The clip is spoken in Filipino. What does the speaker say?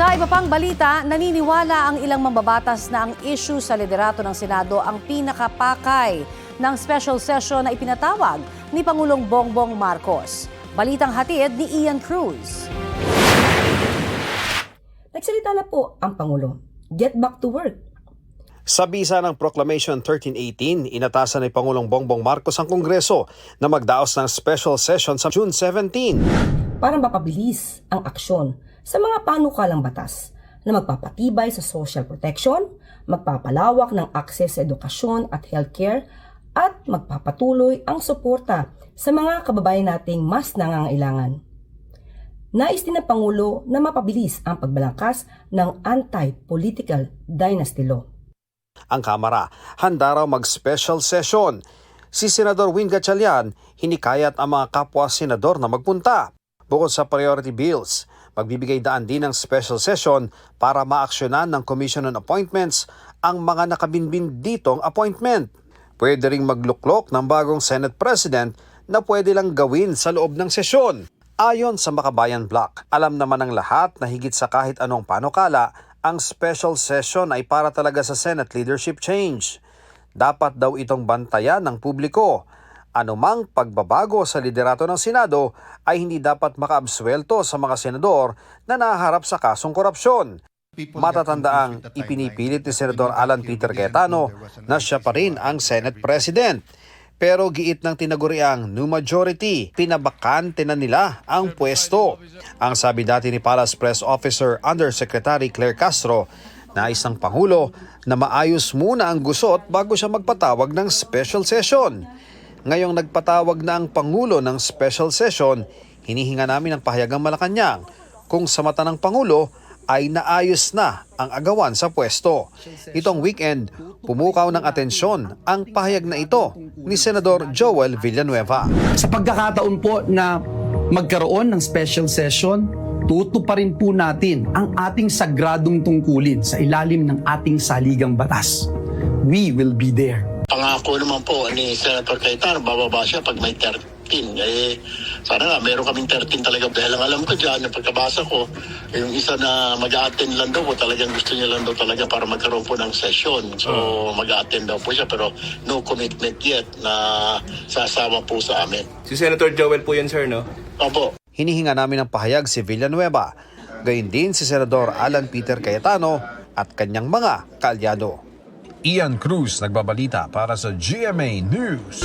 Sa iba pang balita, naniniwala ang ilang mambabatas na ang issue sa liderato ng Senado ang pinakapakay ng special session na ipinatawag ni Pangulong Bongbong Marcos. Balitang hatid ni Ian Cruz. Nagsalita na po ang Pangulo. Get back to work. Sa bisa ng Proclamation 1318, inatasan ni Pangulong Bongbong Marcos ang Kongreso na magdaos ng special session sa June 17. Para mapabilis ang aksyon sa mga panukalang batas na magpapatibay sa social protection, magpapalawak ng akses sa edukasyon at healthcare, at magpapatuloy ang suporta sa mga kababayan nating mas nangangailangan. Nais din ng Pangulo na mapabilis ang pagbalangkas ng anti-political dynasty law. Ang Kamara, handa raw mag-special session. Si Senador Win Gatchalian, hinikayat ang mga kapwa-senador na magpunta. Bukod sa priority bills, magbibigay daan din ng special session para maaksyonan ng Commission on Appointments ang mga nakabinbin ditong appointment. Pwede ring magluklok ng bagong Senate President na pwede lang gawin sa loob ng sesyon. Ayon sa Makabayan Block, alam naman ng lahat na higit sa kahit anong panukala, ang special session ay para talaga sa Senate leadership change. Dapat daw itong bantayan ng publiko. Anumang pagbabago sa liderato ng Senado ay hindi dapat makaabsuelto sa mga senador na nahaharap sa kasong korupsyon. Matatandaang ipinipilit ni Senador Alan Peter Cayetano na siya pa rin ang Senate President. Pero giit ng tinaguriang new majority, pinabakante na nila ang pwesto. Ang sabi dati ni Palace Press Officer Undersecretary Claire Castro, nais ng Pangulo na maayos muna ang gusot bago siya magpatawag ng special session. Ngayong nagpatawag na ang Pangulo ng special session, hinihinga namin ang pahayag ng Malacanang kung sa mata ng Pangulo ay naayos na ang agawan sa pwesto. Itong weekend, pumukaw ng atensyon ang pahayag na ito ni Senador Joel Villanueva. Sa pagkakataon po na magkaroon ng special session, tutuparin po natin ang ating sagradong tungkulin sa ilalim ng ating saligang batas. We will be there. Pangako naman po ni Senator Cayetano, bababa siya pag may 13. Sana nga, meron kaming 13 talaga. Dahil ang alam ko dyan, yung pagkabasa ko, yung isa na mag-a-attend lang daw po, talagang gusto niya lang daw talaga para magkaroon po ng session. So, mag-a-attend daw po siya, pero no commitment yet na sasama po sa amin. Si Senator Joel po yun, sir, no? Opo. Hinihinga namin ang pahayag si Villanueva, gayon din si Senador Alan Peter Cayetano at kanyang mga kaalyado. Ian Cruz nagbabalita para sa GMA News.